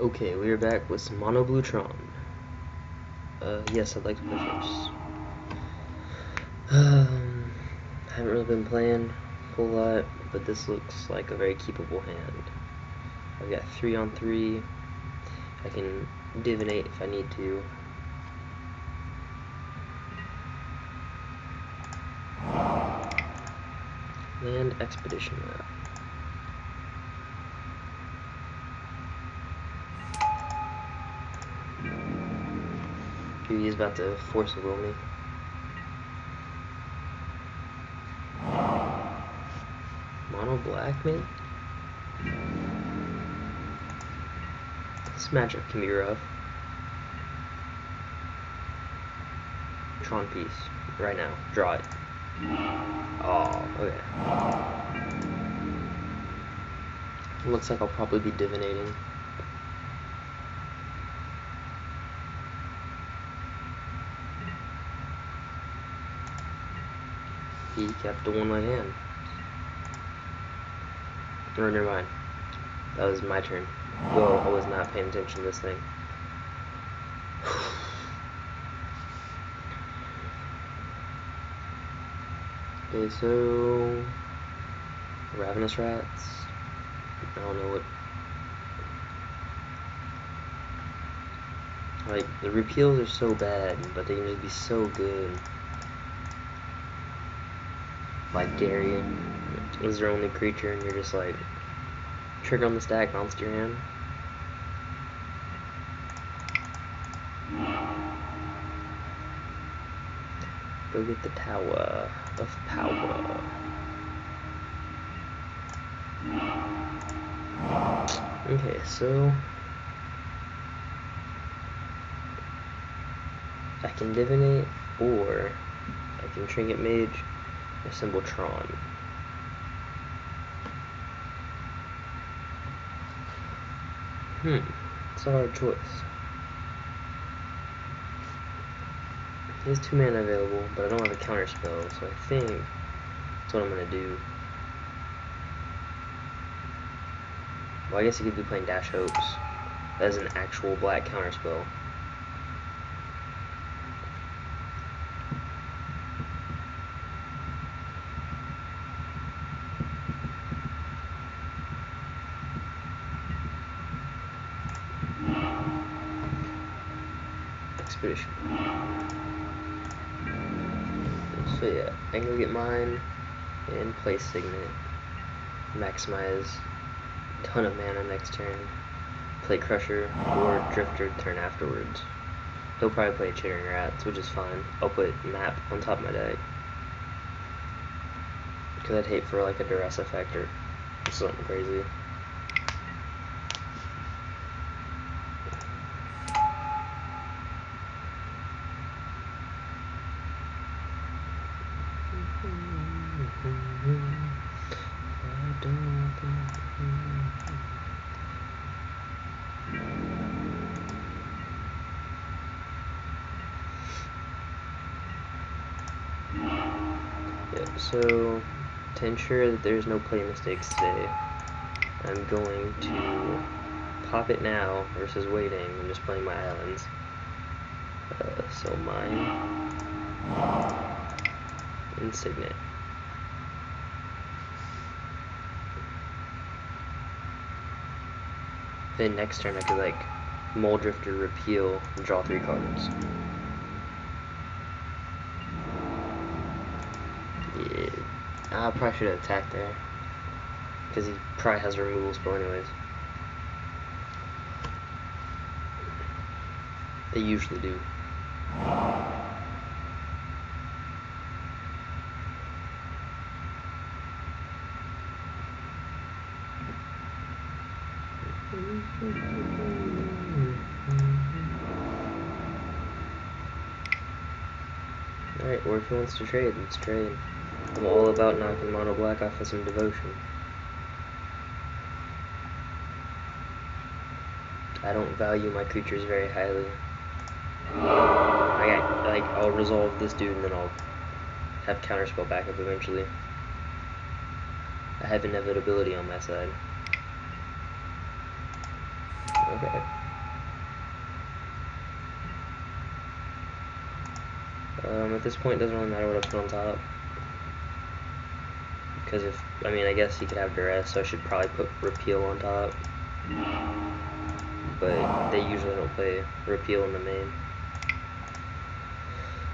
Okay, we are back with some mono blue tron. Yes, I'd like to play first. Haven't really been playing a whole lot, but this looks like a very keepable hand. I've got 3 on 3. I can divinate if I need to. Land expedition route. He's about to force a will me. Mono black, man? This matchup can be rough. Tron piece. Right now. Draw it. Oh, okay. Looks like I'll probably be divinating. He kept a one-leg hand. Or never mind. That was my turn. Whoa, I was not paying attention to this thing. Okay, so ravenous rats. I don't know what. Like, the repeals are so bad, but they can just be so good. Like Gary was their only creature, and you're just like, trigger on the stack, bounce to your hand. Go get the Tower of Power. Okay, so I can divinate, or I can trinket mage, or symbol tron. It's a hard choice. He has 2 mana available, but I don't have a counter spell, so I think that's what I'm gonna do. Well, I guess he could be playing Dash Hopes. That is an actual black counter spell. Expedition. So yeah, I can go get mine and play Signet. Maximize a ton of mana next turn. Play Crusher or Drifter turn afterwards. He'll probably play Chittering Rats, which is fine. I'll put Map on top of my deck. Because I'd hate for like a duress effect or something crazy. Yep, so to ensure that there's no play mistakes today, I'm going to pop it now versus waiting and just playing my islands. So mine and Signet. Then next turn I could like Mole Drifter, repeal, and draw 3 cards. Yeah, I probably should have attacked there, because he probably has a removal spell anyways. They usually do. Alright, or if he wants to trade, let's trade. I'm all about knocking mono black off with some devotion. I don't value my creatures very highly. I'll resolve this dude and then I'll have counterspell backup eventually. I have inevitability on my side. Okay. At this point, it doesn't really matter what I put on top. Because I guess he could have duress, so I should probably put repeal on top. But they usually don't play repeal in the main.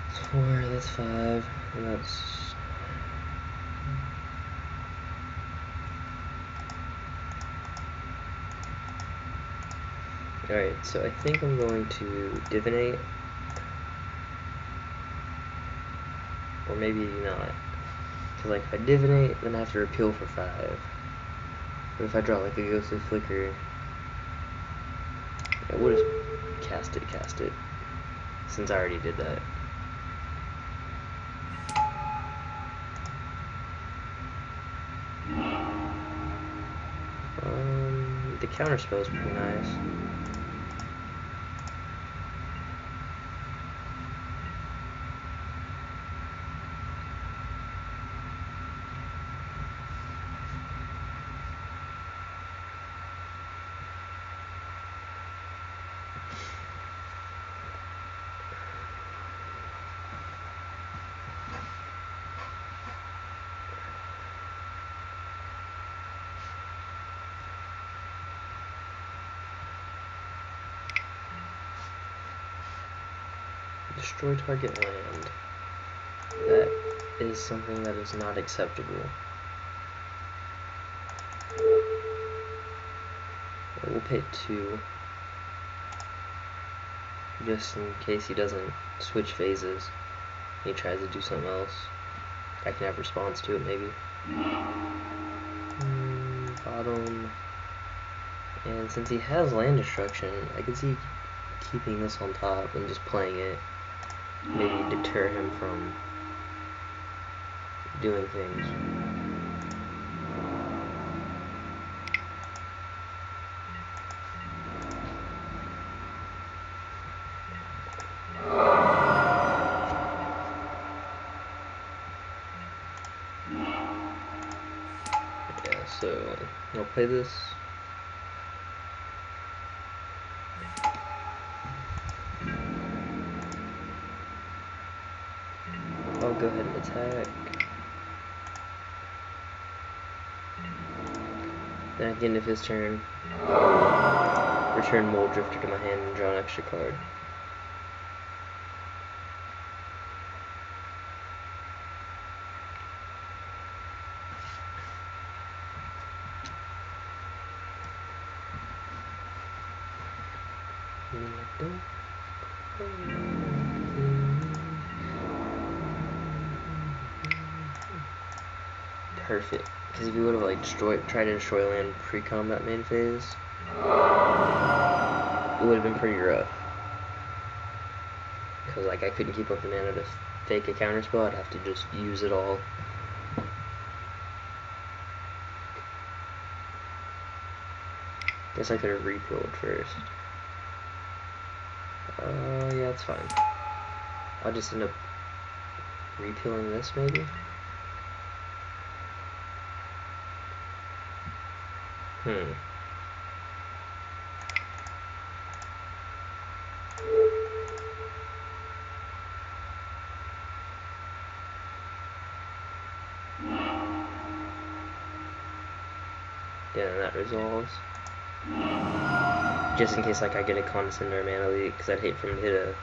That's 4, that's 5, and that's... Alright, so I think I'm going to divinate. Or maybe not. Because like if I divinate, then I have to repeal for 5. But if I draw like a ghostly flicker, I would have cast it, since I already did that. The counter spell is pretty nice. Destroy target land. That is something that is not acceptable. We'll pay 2. Just in case he doesn't switch phases. He tries to do something else. I can have response to it, maybe. Bottom. And since he has land destruction, I can see keeping this on top and just playing it. Maybe deter him from doing things. Yeah, so I'll play this. I'll go ahead and attack. Then at the end of his turn, I'll return Mole Drifter to my hand and draw an extra card. Perfect. Because if you would have like tried to destroy land pre-combat main phase, it would have been pretty rough. Because like I couldn't keep up the mana to fake a counterspell, I'd have to just use it all. Guess I could have repealed first. Yeah, it's fine. I'll just end up repealing this maybe. Yeah, and that resolves. Just in case like I get a Condescend or Mana Leak, because I'd hate for him to hit a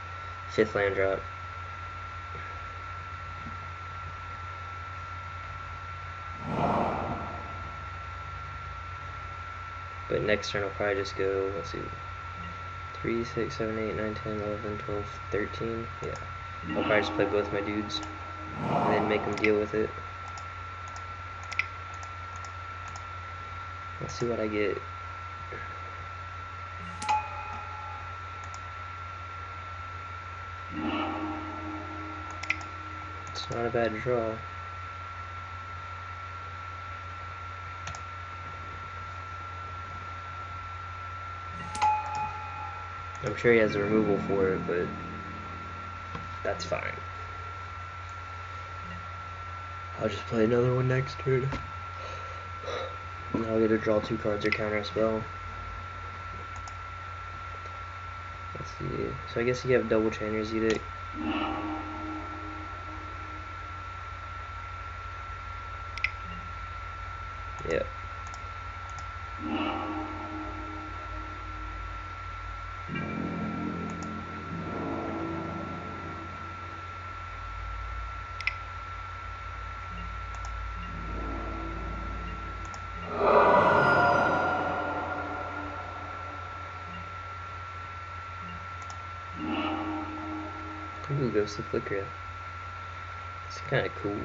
5th land drop. But next turn I'll probably just go, let's see, 3, 6, 7, 8, 9, 10, 11, 12, 13. Yeah. I'll probably just play both my dudes and then make them deal with it. Let's see what I get. It's not a bad draw. I'm sure he has a removal for it, but that's fine. I'll just play another one next turn. And I'll get to draw 2 cards or counter a spell. see. So I guess you have double chainer's edict. Yep. Ooh, goes to flicker. It's kind of cool.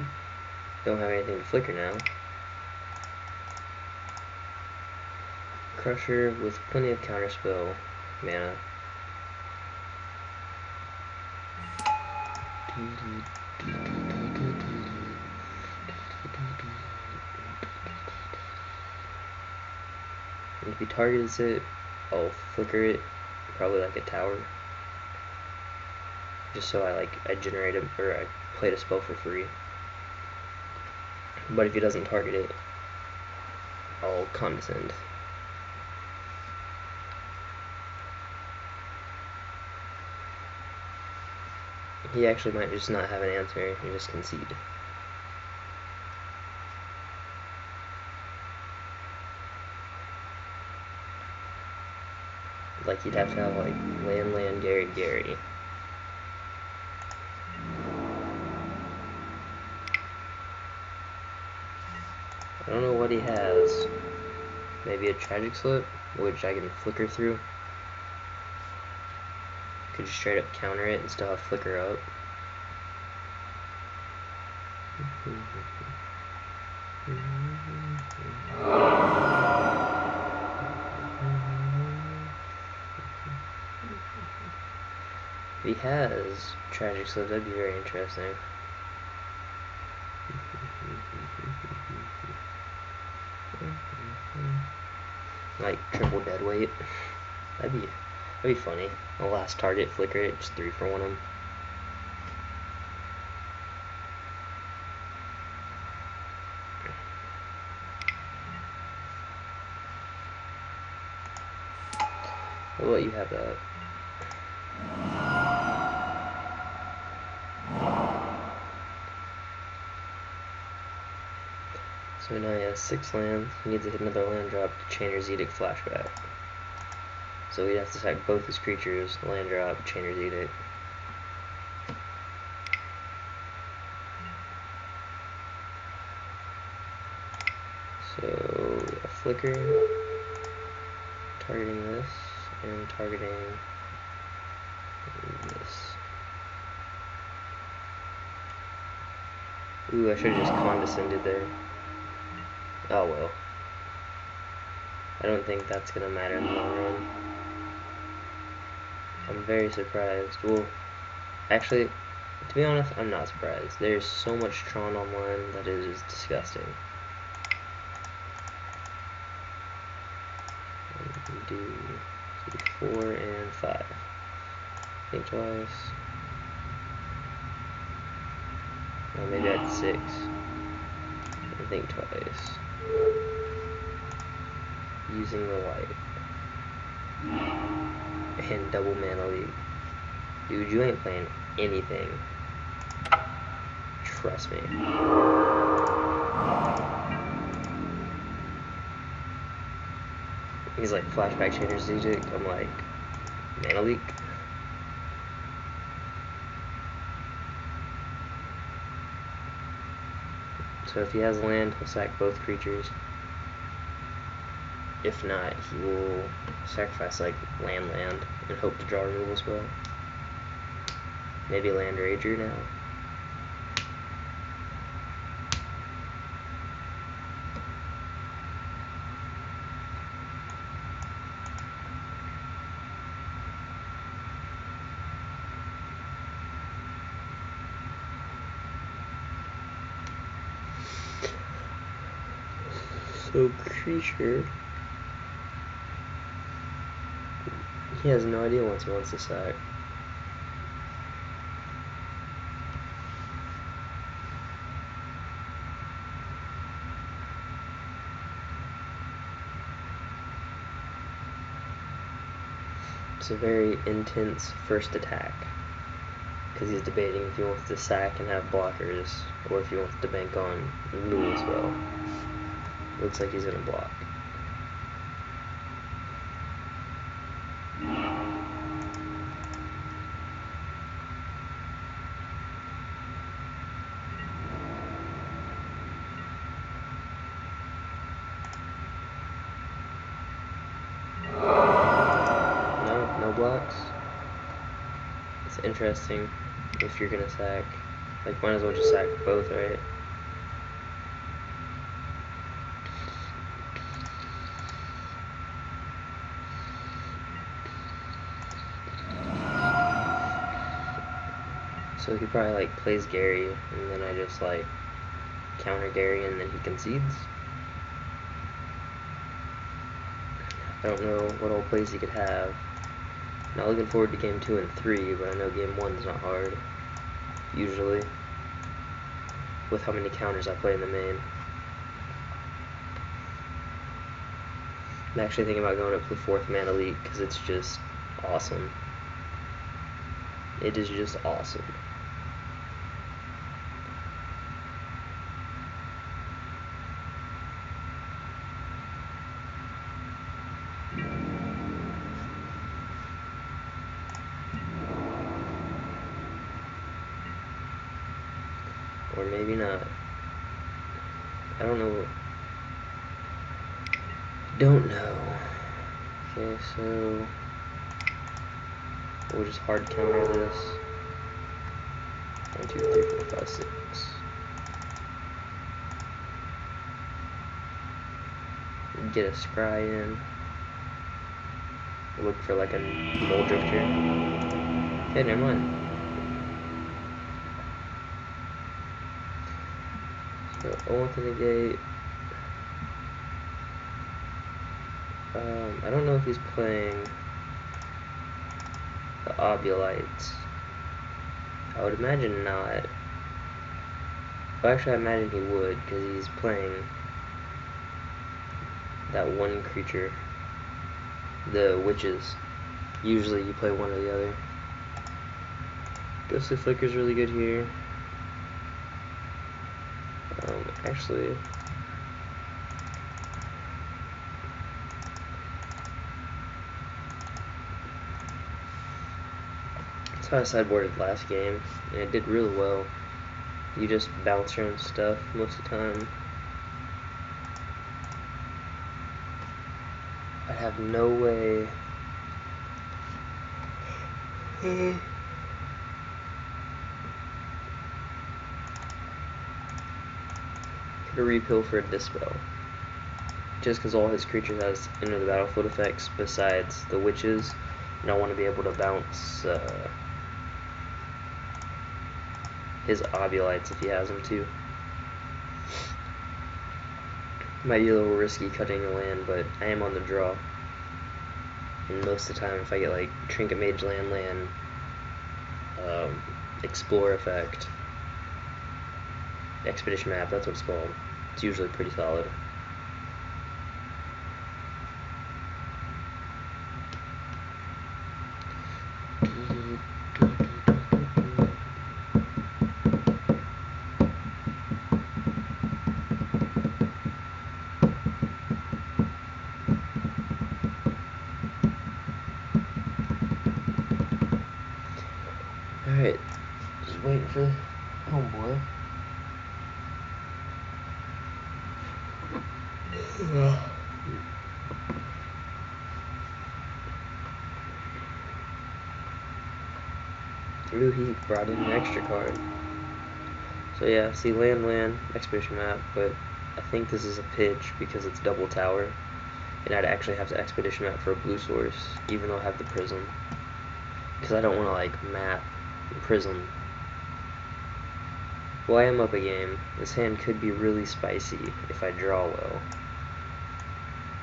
Don't have anything to flicker now. Crusher with plenty of counterspell mana. If he targets it, I'll flicker it, probably like a tower. Just so I generate it, or I played a spell for free. But if he doesn't target it, I'll condescend. He actually might just not have an answer and just concede. Like you'd have to have like land, Gary. I don't know what he has. Maybe a tragic slip, which I can flicker through. Could just straight up counter it and still have flicker up. If he has tragic slip, that'd be very interesting. Like triple deadweight. That'd be funny. The last target flicker it, just 3-for-1 him. I'll let you have that. So now he has 6 lands. He needs to hit another land drop to Chainer's Edict flashback. So we'd have to sack both his creatures, land drop, Chainer's Edict. So a flicker, targeting this, and targeting this. Ooh, I should have just condescended there. Oh well. I don't think that's gonna matter in the long run. I'm very surprised. Well, actually, to be honest, I'm not surprised. There's so much Tron online that it is disgusting. Do 4 and 5. Think twice. Oh, maybe I had 6. And think twice. Using the white. And double mana lead. Dude, you ain't playing anything. Trust me. He's like flashback Chainer's Edict. I'm like, mana leak. So if he has land, he'll sack both creatures. If not, he will sacrifice like land and hope to draw a removal spell. Maybe land Rager now. So creature, he has no idea once he wants to sack. It's a very intense first attack, because he's debating if he wants to sack and have blockers, or if he wants to bank on Lou as well. Looks like he's gonna block. No blocks. It's interesting if you're gonna sack. Like, might as well just sack both, right? So he probably like plays Gary, and then I just like counter Gary, and then he concedes. I don't know what all plays he could have. Not looking forward to game 2 and 3, but I know game 1's not hard, usually, with how many counters I play in the main. I'm actually thinking about going up to the 4th man elite, because it's just awesome. It is just awesome. Or maybe not. I don't know. Don't know. Okay, so we'll just hard counter this. 1, 2, 3, 4, 5, 6. Get a scry in. Look for like a mole drifter. Okay, never mind. So Owen to negate. I don't know if he's playing the Obulites. I would imagine not. Well, actually, I imagine he would, because he's playing that one creature, the witches. Usually you play one or the other. Ghostly Flicker's really good here. Actually, that's how I sideboarded last game, and it did really well. You just bounce your own stuff most of the time. I have no way to repill for a Dispel. Just because all his creatures has enter the battlefield effects besides the witches, and I want to be able to bounce his Obulites if he has them too. Might be a little risky cutting a land, but I am on the draw. And most of the time, if I get like Trinket Mage land, Explore effect, Expedition Map, that's what it's called. It's usually pretty solid. Alright, just waiting for the homeboy. Ooh, he brought in an extra card. So yeah, see land, Expedition Map, but I think this is a pitch because it's double tower. And I'd actually have to Expedition Map for a blue source, even though I have the Prism. Because I don't want to like map Prism. Well, I am up a game. This hand could be really spicy if I draw well.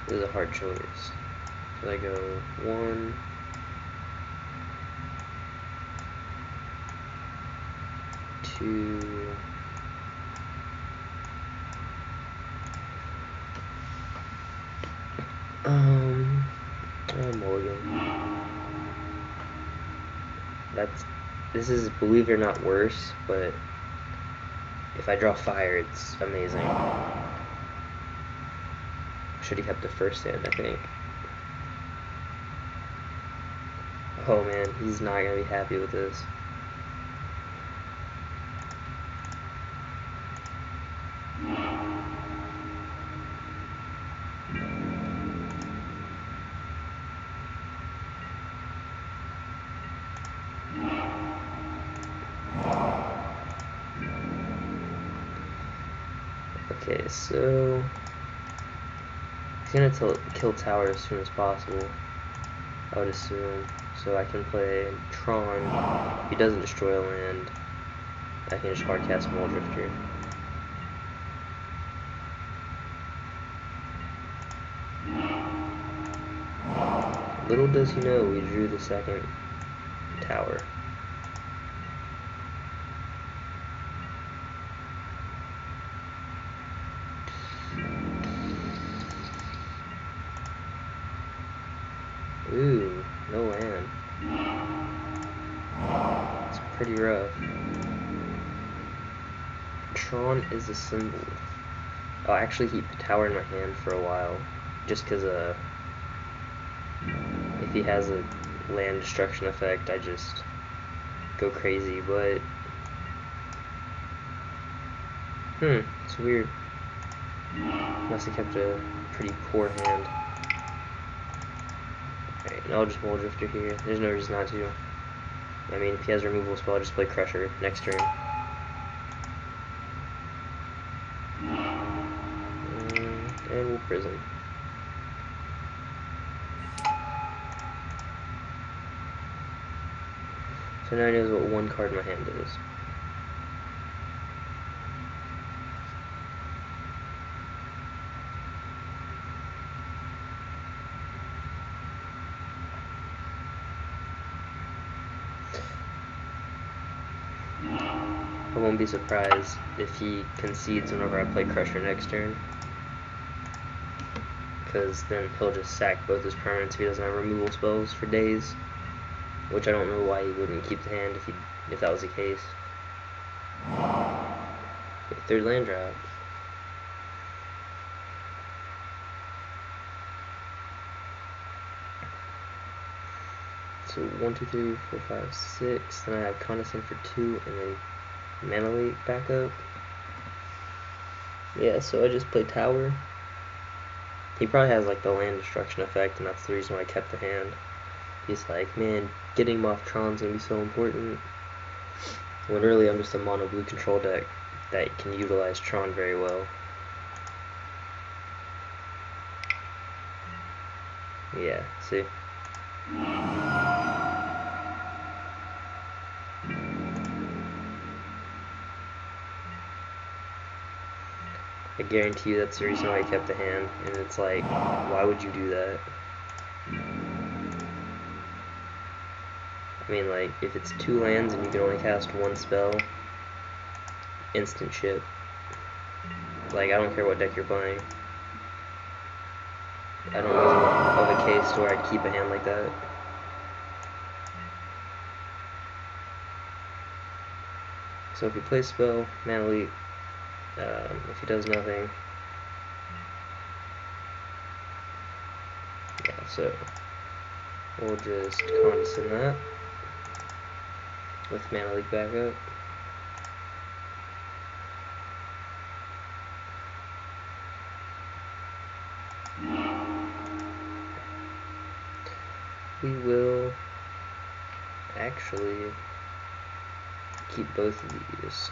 This is a hard choice. So I go 1, 2, mulligan. This is, believe it or not, worse, but if I draw fire, it's amazing. Should have kept the first hand, I think. Oh man, he's not gonna be happy with this. Okay, so he's gonna kill tower as soon as possible, I would assume. So I can play Tron. If he doesn't destroy a land, I can just hardcast Mole Drifter. Little does he know, we drew the second tower. Ooh, no land. It's pretty rough. Tron is a symbol. I'll actually keep the tower in my hand for a while, just because if he has a land destruction effect, I just go crazy, but it's weird. Must have kept a pretty poor hand. Alright, and I'll just Mole Drifter here. There's no reason not to. I mean, if he has a removal spell, I'll just play Crusher next turn. And we'll Prism. So now he knows what one card in my hand is. I won't be surprised if he concedes whenever I play Crusher next turn, because then he'll just sack both his permanents if he doesn't have removal spells for days, which I don't know why he wouldn't keep the hand if that was the case. Third land drop. So 1, 2, 3, 4, 5, 6. Then I have Condescend for 2, and then Mana Leak back up. Yeah, so I just play Tower. He probably has like the land destruction effect, and that's the reason why I kept the hand. He's like, man, getting him off Tron's gonna be so important. When really I'm just a mono blue control deck that can utilize Tron very well. Yeah, see? I guarantee you that's the reason why I kept the hand, and it's like, why would you do that? I mean, like, if it's 2 lands and you can only cast 1 spell, instant shit. Like, I don't care what deck you're playing. I don't know of a case where I'd keep a hand like that. So if he plays spell, Mana Leak, if he does nothing, yeah, so we'll just Condescend that with Mana Leak back up. We will actually keep both of these.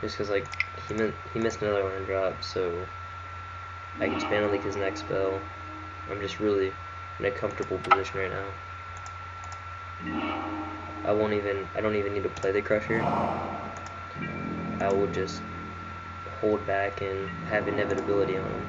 Just because, like, he missed another land drop, so I can Mana Leak his next spell. I'm just really in a comfortable position right now. I don't even need to play the Crusher. I will just hold back and have inevitability on him.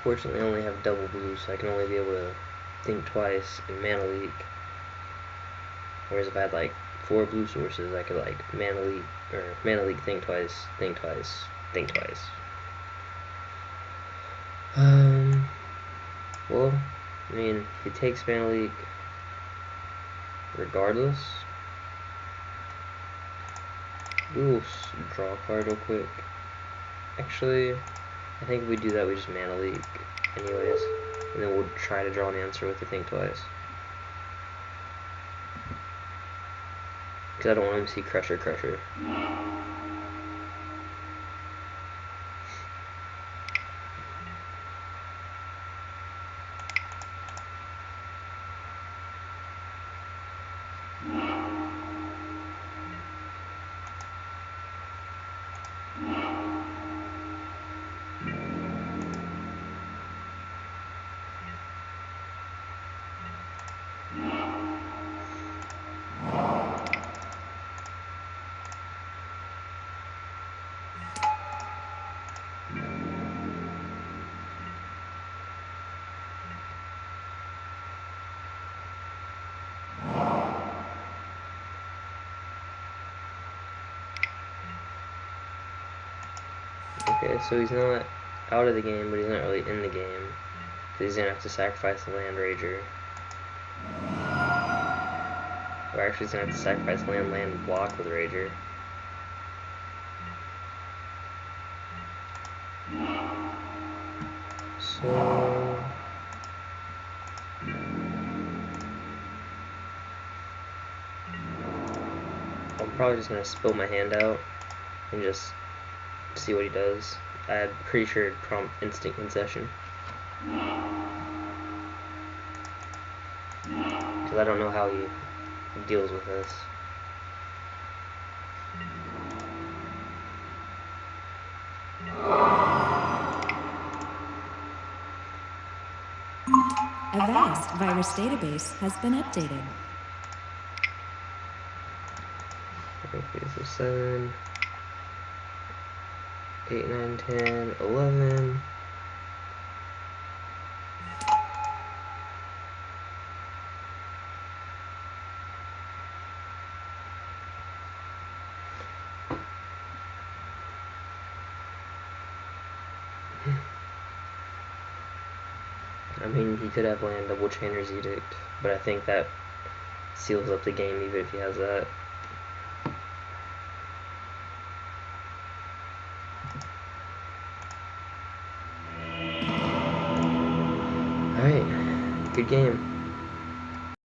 Fortunately, I only have double blue, so I can only be able to think twice and mana leak. Whereas if I had like 4 blue sources, I could like mana leak, think twice, think twice, think twice. Well, I mean, he takes mana leak regardless. We'll draw a card real quick. Actually, I think if we do that, we just mana leak anyways, and then we'll try to draw an answer with the think twice. Because I don't want him to see Crusher. Okay, so he's not out of the game, but he's not really in the game. So he's gonna have to sacrifice the land rager. Or actually, he's gonna have to sacrifice land, block with rager. So I'm probably just gonna spill my hand out and just see what he does. I'm pretty sure it'd prompt instant concession. Because I don't know how he deals with this. A vast virus database has been updated. Okay, so 7, 8, 9, 10, 11. I mean, he could have land double Chainer's Edict, but I think that seals up the game even if he has that. Alright, good game.